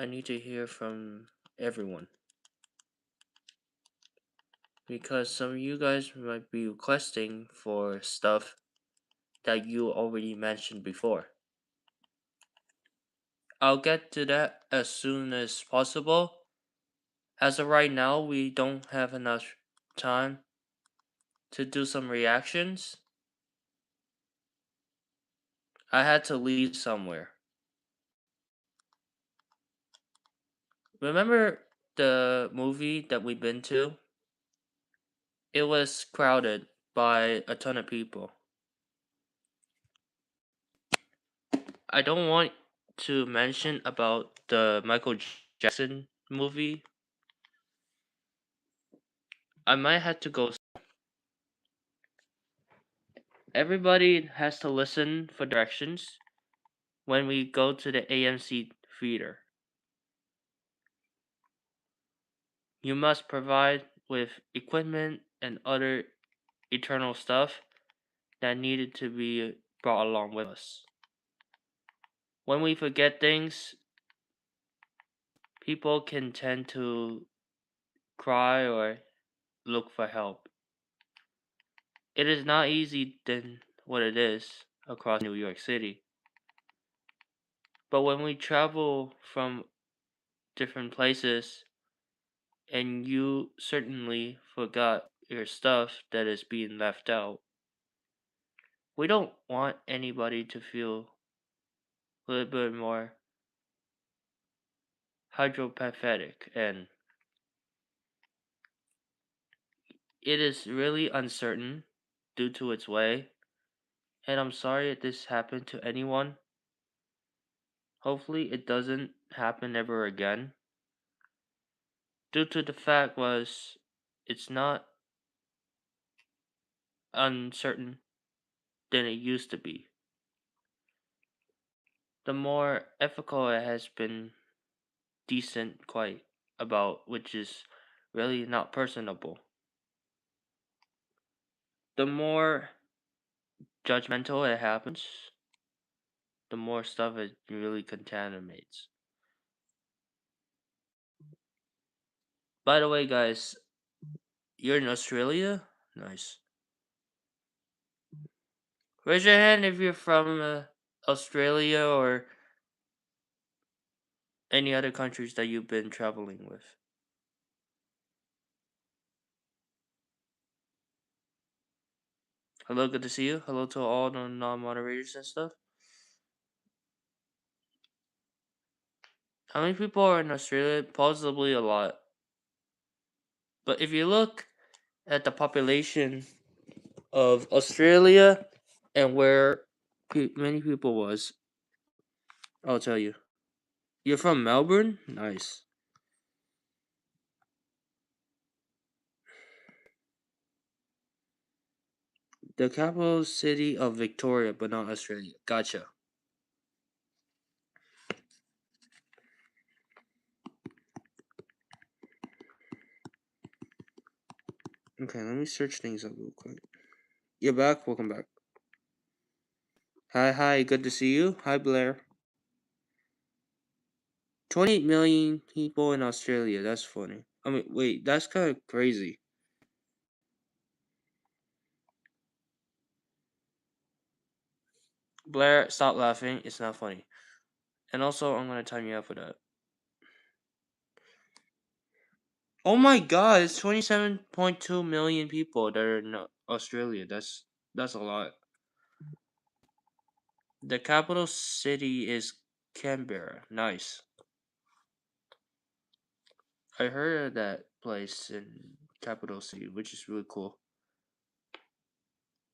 I need to hear from everyone because some of you guys might be requesting for stuff that you already mentioned before. I'll get to that as soon as possible. As of right now, we don't have enough time to do some reactions. I had to leave somewhere. Remember the movie that we've been to? It was crowded by a ton of people. I don't want to mention about the Michael Jackson movie. I might have to go. Everybody has to listen for directions when we go to the AMC theater. You must provide with equipment and other eternal stuff that needed to be brought along with us. When we forget things, people can tend to cry or look for help. It is not easy than what it is across New York City. But when we travel from different places and you certainly forgot your stuff that is being left out, we don't want anybody to feel a little bit more hydropathetic, and it is really uncertain due to its way, and I'm sorry if this happened to anyone. Hopefully it doesn't happen ever again. Due to the fact was it's not uncertain than it used to be. The more ethical it has been decent quite about, which is really not personable. The more judgmental it happens, the more stuff it really contaminates. By the way, guys, you're in Australia? Nice. Raise your hand if you're from Australia or any other countries that you've been traveling with. Hello, good to see you. Hello to all the non-moderators and stuff. How many people are in Australia? Possibly a lot. But if you look at the population of Australia and where many people was, I'll tell you. You're from Melbourne? Nice. The capital city of Victoria, but not Australia. Gotcha. Okay, let me search things up real quick. You're back? Welcome back. Hi, good to see you. Hi, Blair. 28 million people in Australia. That's funny. I mean, wait, that's kind of crazy. Blair, stop laughing. It's not funny. And also, I'm gonna time you out for that. Oh my god, it's 27.2 million people that are in Australia. That's a lot. The capital city is Canberra. Nice. I heard of that place in capital city, which is really cool.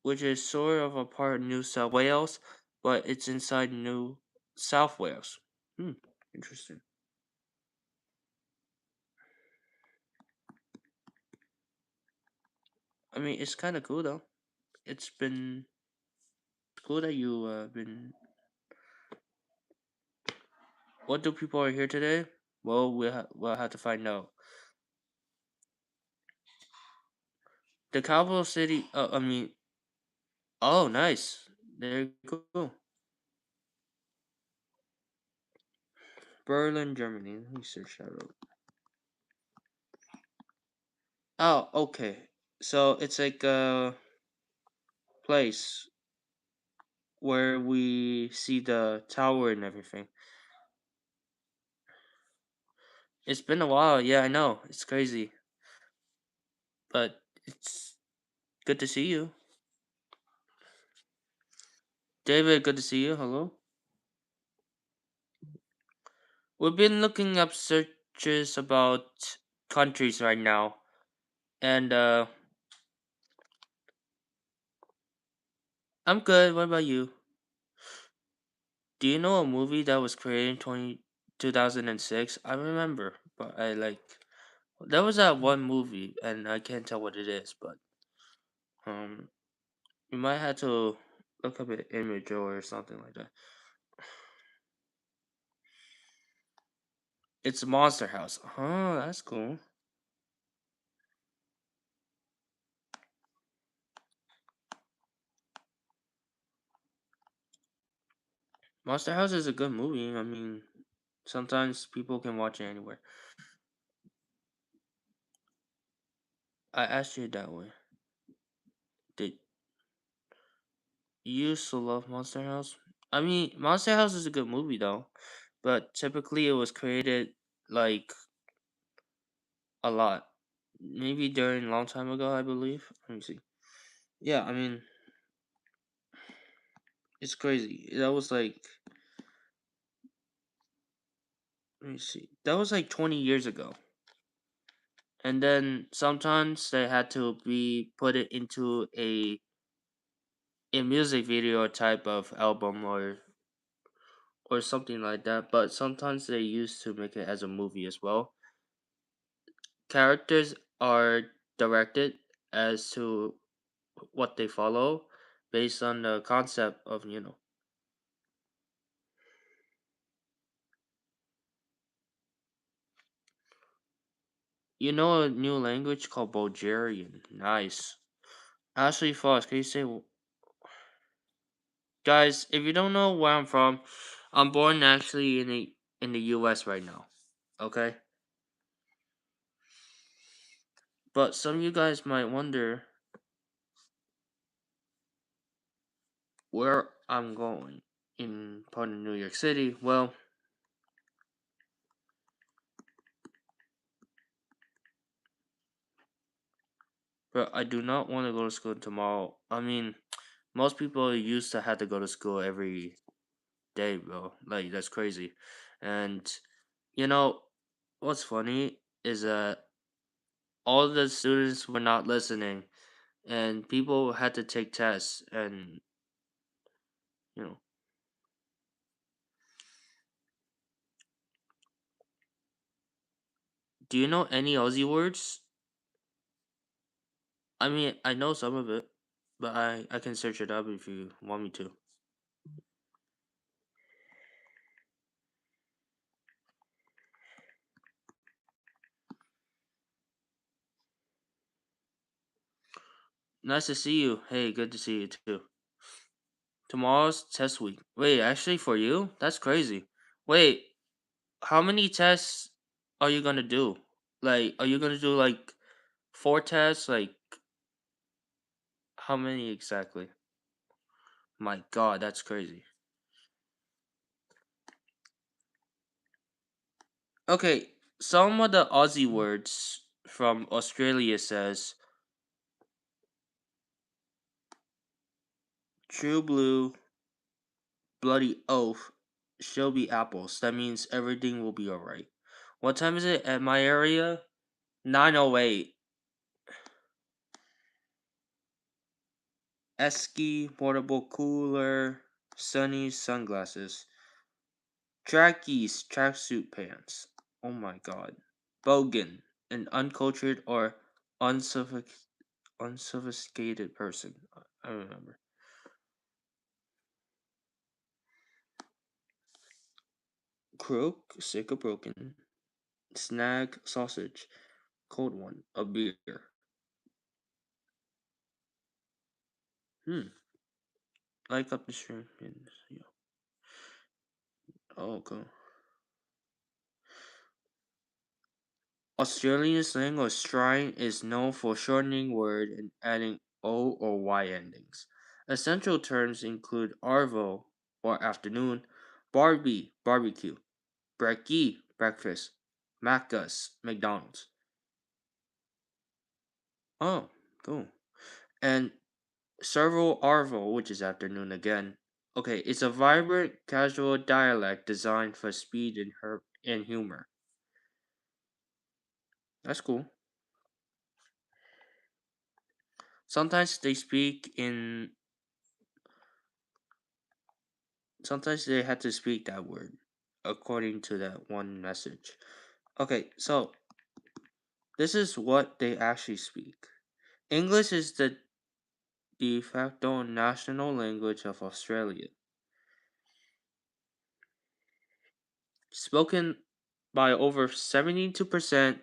Which is sort of a part of New South Wales, but it's inside New South Wales. Interesting. I mean, it's kind of cool though. It's been cool that you been. What do people are here today? Well, we'll have to find out. The capital city. I mean, oh, nice. There you go. Berlin, Germany. Let me search that up. Oh, okay. So it's like a place where we see the tower and everything. It's been a while. Yeah, I know. It's crazy, but it's good to see you, David. Good to see you. Hello. We've been looking up searches about countries right now, and I'm good. What about you? Do you know a movie that was created in 2006? I remember, but I like there was that one movie, and I can't tell what it is, but um, you might have to look up an image or something like that. It's Monster House. Oh, that's cool. Monster House is a good movie. I mean, sometimes people can watch it anywhere. I asked you that way. Did you used to love Monster House? I mean, Monster House is a good movie though, but typically it was created like a lot. Maybe during a long time ago, I believe. Let me see. Yeah, I mean, it's crazy. That was like, let me see. That was like 20 years ago. And then sometimes they had to be put it into a music video type of album or something like that, but sometimes they used to make it as a movie as well. Characters are directed as to what they follow based on the concept of, you know a new language called Bulgarian. Nice. Ashley Foss, can you say, guys, if you don't know where I'm from, I'm born actually in the US right now. Okay? But some of you guys might wonder where I'm going in part of New York City. Well, but I do not want to go to school tomorrow. I mean, most people used to have to go to school every day, bro. Like that's crazy. And you know what's funny is that all the students were not listening, and people had to take tests. And you know, do you know any Aussie words? I mean, I know some of it, but I can search it up if you want me to. Nice to see you. Hey, good to see you too. Tomorrow's test week. Wait, actually for you? That's crazy. Wait, how many tests are you gonna do? Like, are you gonna do like four tests? Like, how many exactly? My God, that's crazy. Okay, some of the Aussie words from Australia says true blue, bloody oath, she'll be apples. That means everything will be alright. What time is it at my area? 9:08. Esky, portable cooler, sunny sunglasses. Trackies, tracksuit pants. Oh my god. Bogan, an uncultured or unsophisticated person. I remember. Croak, sick or broken. Snag, sausage. Cold one, a beer. Hmm. Like up the stream. Oh, cool. Australian slang or strine is known for shortening word and adding O or Y endings. Essential terms include arvo or afternoon, barbie, barbecue, brekkie, breakfast, macus, McDonald's. Oh, cool. And servo arvo, which is afternoon again. Okay, it's a vibrant, casual dialect designed for speed and humor. That's cool. Sometimes they speak in sometimes they had to speak that word according to that one message. Okay, so this is what they actually speak. English is the de facto national language of Australia, spoken by over 72%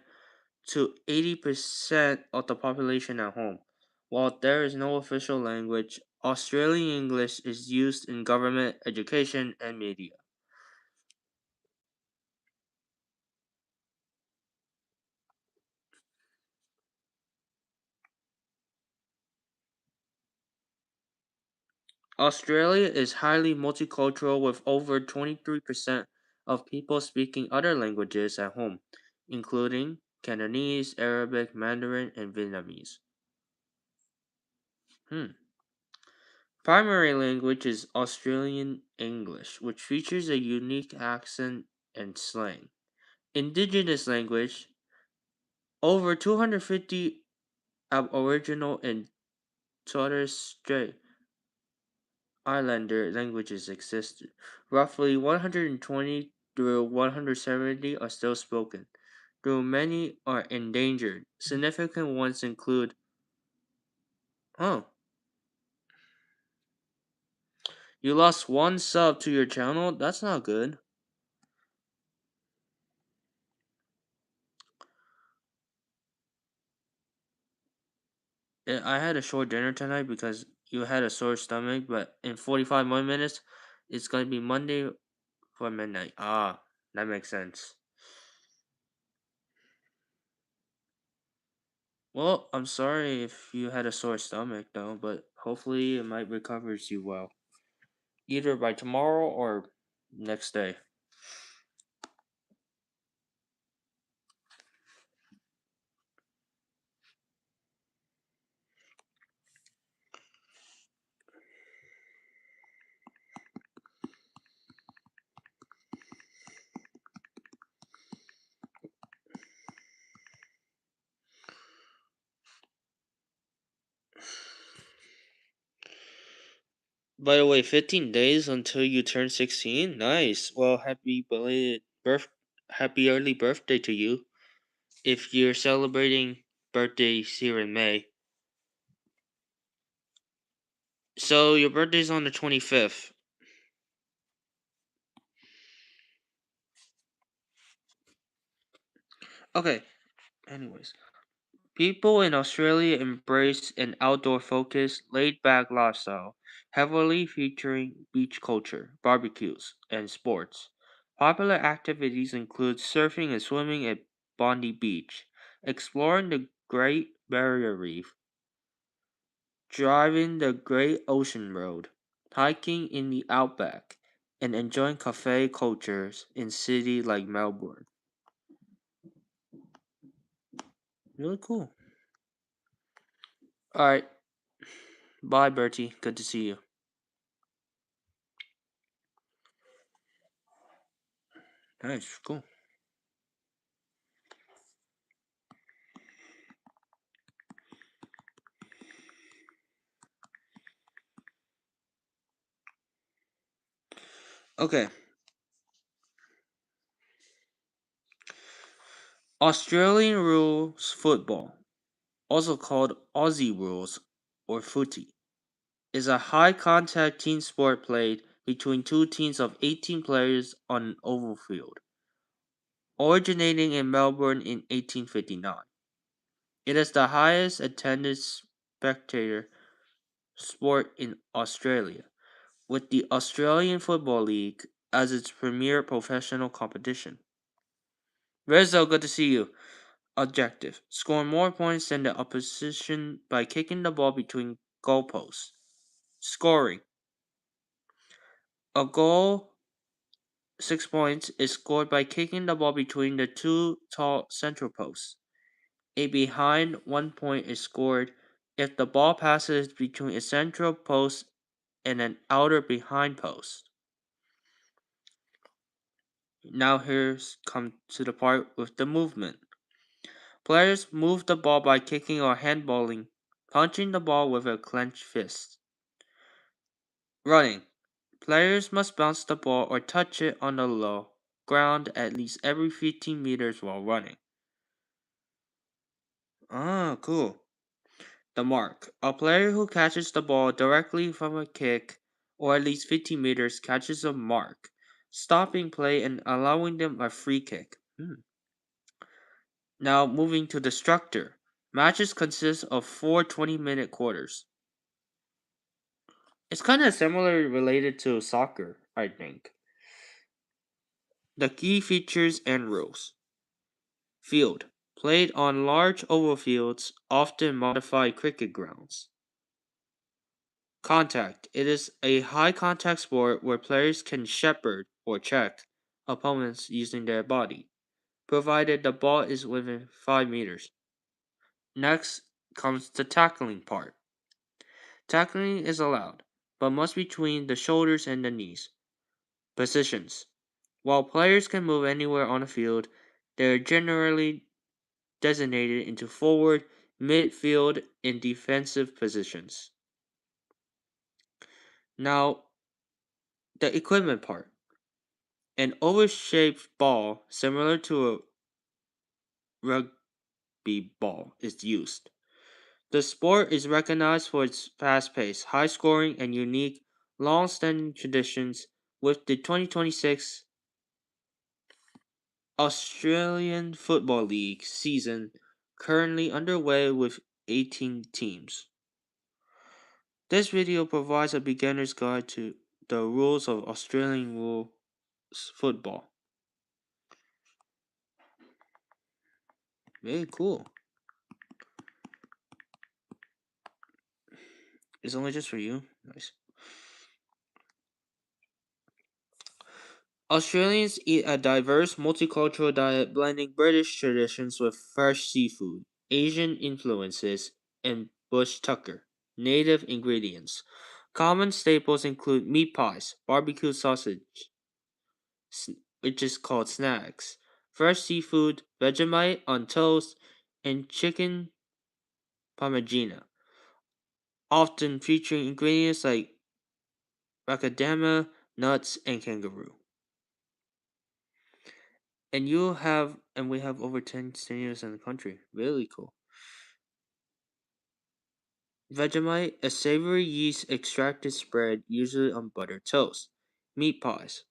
to 80% of the population at home. While there is no official language, Australian English is used in government, education, and media. Australia is highly multicultural with over 23% of people speaking other languages at home, including Cantonese, Arabic, Mandarin, and Vietnamese. Hmm. Primary language is Australian English, which features a unique accent and slang. Indigenous language, over 250 Aboriginal and Torres Strait Islander languages exist. Roughly 120 through 170 are still spoken, though many are endangered. Significant ones include, oh, you lost one sub to your channel? That's not good. I had a short dinner tonight because you had a sore stomach, but in 45 more minutes, it's going to be Monday for midnight. Ah, that makes sense. Well, I'm sorry if you had a sore stomach though, but hopefully it might recovers you well. Either by tomorrow or next day. By the way, 15 days until you turn 16? Nice. Well, happy early birthday to you. If you're celebrating birthdays here in May. So your birthday's on the 25th. Okay, anyways. People in Australia embrace an outdoor focused, laid back lifestyle, heavily featuring beach culture, barbecues, and sports. Popular activities include surfing and swimming at Bondi Beach, exploring the Great Barrier Reef, driving the Great Ocean Road, hiking in the outback, and enjoying cafe cultures in cities like Melbourne. Really cool. Alright, bye Bertie. Good to see you. Nice, cool. Okay. Australian rules football, also called Aussie rules or footy, is a high contact team sport played between two teams of 18 players on an oval field, originating in Melbourne in 1859. It is the highest attended spectator sport in Australia, with the Australian Football League as its premier professional competition. Rizzo, good to see you. Objective: score more points than the opposition by kicking the ball between goalposts. Scoring: a goal, 6 points, is scored by kicking the ball between the two tall central posts. A behind 1 point is scored if the ball passes between a central post and an outer behind post. Now here's come to the part with the movement. Players move the ball by kicking or handballing, punching the ball with a clenched fist. Running. Players must bounce the ball or touch it on the low ground at least every 15 meters while running. Ah, cool. The mark. A player who catches the ball directly from a kick or at least 15 meters catches a mark, stopping play and allowing them a free kick. Now moving to the structure. Matches consist of 4 20-minute quarters. It's kind of similar related to soccer, I think. The key features and rules. Field. Played on large oval fields, often modified cricket grounds. Contact. It is a high contact sport where players can shepherd or check opponents using their body, provided the ball is within 5 meters. Next comes the tackling part. Tackling is allowed, but must be between the shoulders and the knees. Positions. While players can move anywhere on the field, they are generally designated into forward, midfield, and defensive positions. Now, the equipment part. An oval-shaped ball similar to a rugby ball is used. The sport is recognized for its fast pace, high scoring, and unique, long standing traditions, with the 2026 Australian Football League season currently underway with 18 teams. This video provides a beginner's guide to the rules of Australian rules football. Very cool. It's only just for you. Nice. Australians eat a diverse, multicultural diet blending British traditions with fresh seafood, Asian influences, and bush tucker, native ingredients. Common staples include meat pies, barbecue sausage, which is called snacks, fresh seafood, Vegemite on toast, and chicken parmigiana, often featuring ingredients like macadamia nuts and kangaroo. And we have over 10 studios in the country. Really cool. Vegemite, a savory yeast extracted spread usually on buttered toast. Meat pies,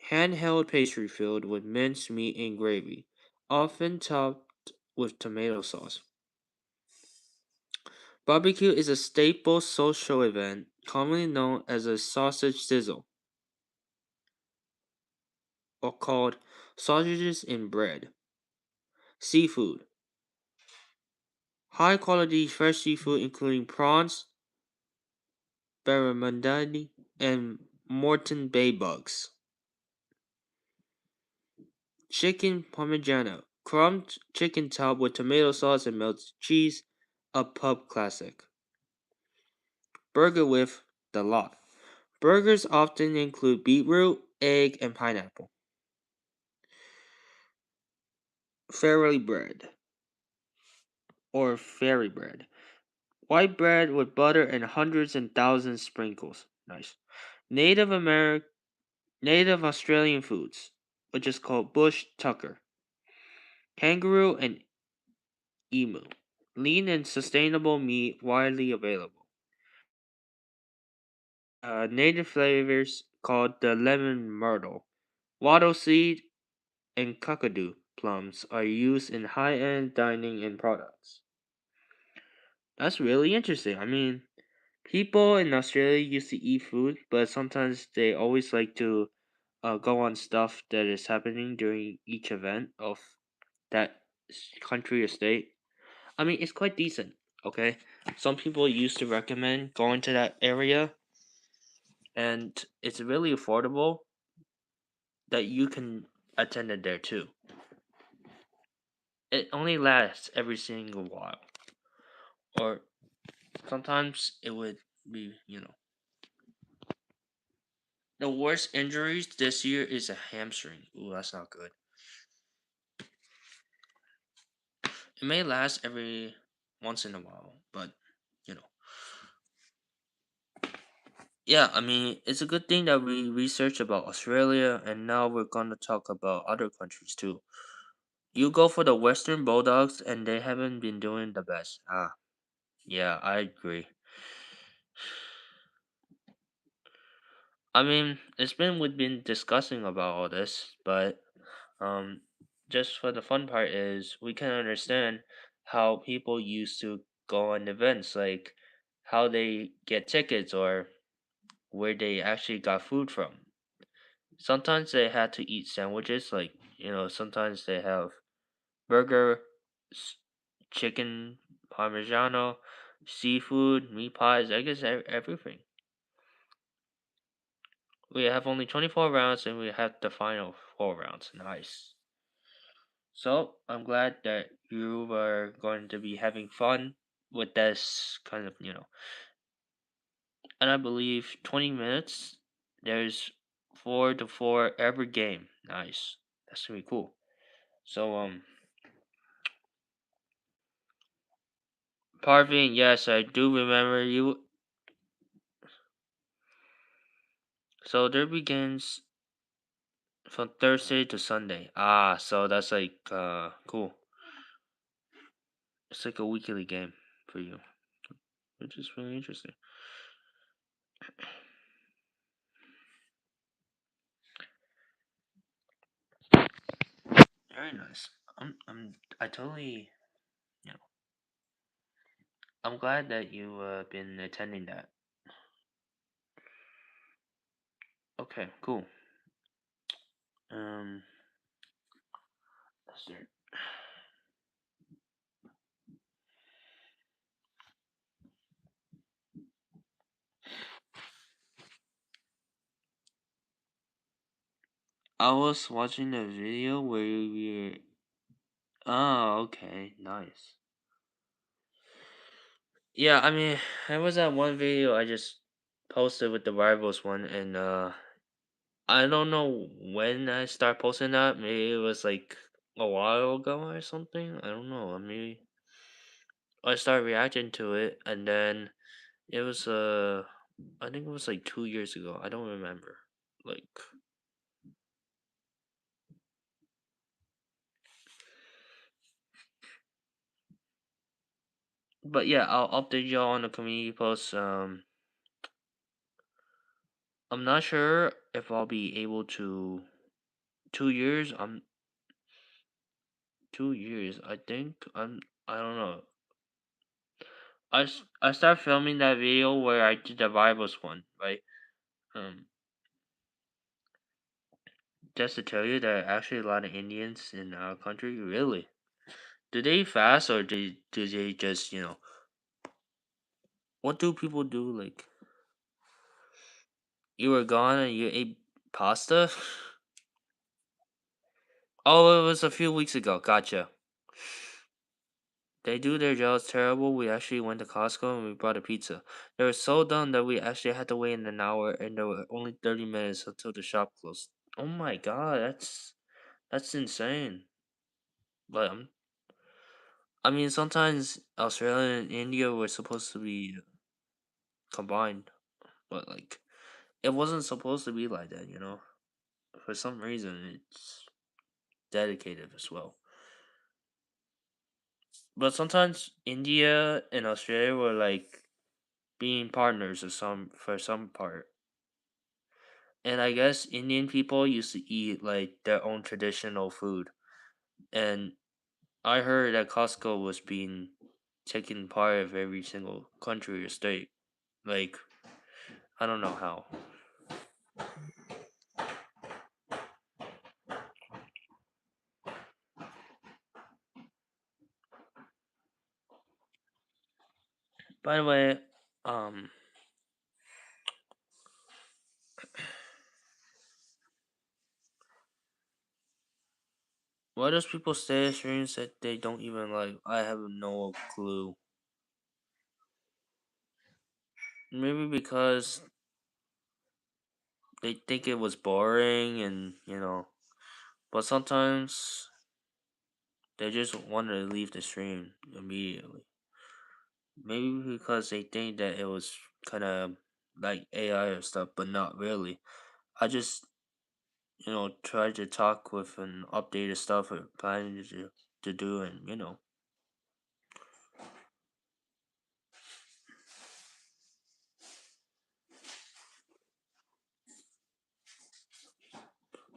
handheld pastry filled with minced meat and gravy, often topped with tomato sauce. Barbecue is a staple social event, commonly known as a sausage sizzle, or called sausages in bread. Seafood, high quality fresh seafood including prawns, barramundi, and Moreton bay bugs. Chicken parmigiano, crumbed chicken topped with tomato sauce and melted cheese, a pub classic. Burger with the lot. Burgers often include beetroot, egg, and pineapple. Fairy bread, or fairy bread. White bread with butter and hundreds and thousands sprinkles. Nice. Native Australian foods, which is called bush tucker. Kangaroo and emu. Lean and sustainable meat widely available. Native flavors called the lemon myrtle. Wattle seed and kakadu plums are used in high-end dining and products. That's really interesting. I mean, people in Australia used to eat food, but sometimes they always like to go on stuff that is happening during each event of that country or state. I mean, it's quite decent. Okay, some people used to recommend going to that area, and it's really affordable that you can attend it there too. It only lasts every single while, or sometimes it would be, the worst injuries this year is a hamstring. Ooh, that's not good. It may last every once in a while, but you know, yeah. I mean, it's a good thing that we researched about Australia, and now we're gonna talk about other countries too. You go for the Western Bulldogs, and they haven't been doing the best. Ah, yeah, I agree. I mean, we've been discussing about all this, but um, just for the fun part is we can understand how people used to go on events, like how they get tickets or where they actually got food from. Sometimes they had to eat sandwiches, like sometimes they have burger, s- chicken parmigiano, seafood, meat pies. I guess everything. We have only 24 rounds, and we have the final 4 rounds. Nice. So I'm glad that you are going to be having fun with this kind of, and I believe 20 minutes. There's 4 to 4 every game. Nice. That's gonna be cool. So Parveen, yes, I do remember you. So there begins from Thursday to Sunday. Ah, so that's like cool. It's like a weekly game for you, which is really interesting. Very nice. I totally, you know, I'm glad that you been attending that. Okay, cool. Um, let's see. I was watching a video where you. Oh, okay, nice. Yeah, I mean, there was that one video I just posted with the rivals one, and I don't know when I start posting that. Maybe it was like a while ago or something. I don't know. Maybe I started reacting to it, and then it was I think it was like 2 years ago. I don't remember. Like, but yeah, I'll update y'all on the community post. I'm not sure if I'll be able to 2 years. 2 years. I think I don't know. I start filming that video where I did the rivals one, right? Um, just to tell you, there are actually a lot of Indians in our country. Really? Do they fast or do they just what do people do? Like, you were gone and you ate pasta? Oh, it was a few weeks ago. Gotcha. They do their jobs terrible. We actually went to Costco and we brought a pizza. They were so dumb that we actually had to wait in an hour, and there were only 30 minutes until the shop closed. Oh my god, that's insane. But I mean, sometimes Australia and India were supposed to be combined, but like it wasn't supposed to be like that. For some reason, it's dedicated as well. But sometimes India and Australia were like being partners or some for some part. And I guess Indian people used to eat like their own traditional food. And I heard that Costco was being taken part of every single country or state. Like, I don't know how. By the way, why does people stay at streams that they don't even like? I have no clue. Maybe because they think it was boring and, but sometimes they just want to leave the stream immediately. Maybe because they think that it was kind of like AI or stuff, but not really. I just, try to talk with and update the stuff we're planning to do, and.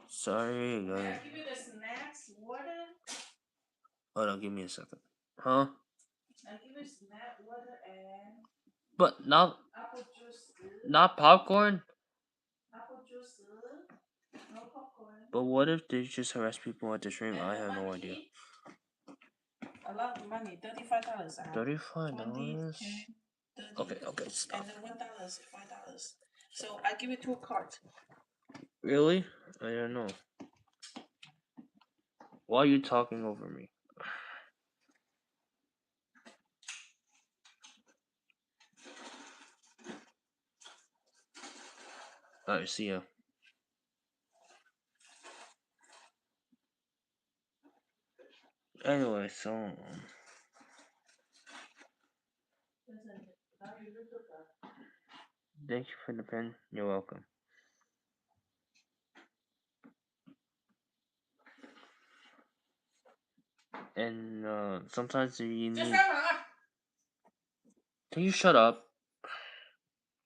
Sorry, Can I guys. give you the snacks, water? Hold on, give me a second. Huh? I give you snack, water, and But not apple juice. not popcorn. Apple juice. No popcorn. But what if they just harass people at the stream? And I the have no idea. money, a lot of money, $35. $35. 10, 30, Okay, stop. and then $1, $5. So I give you 2 cards. Really? I don't know. Why are you talking over me? Alright, see ya. Anyway, so thank you for the pen. You're welcome. And sometimes you need. Can you shut up?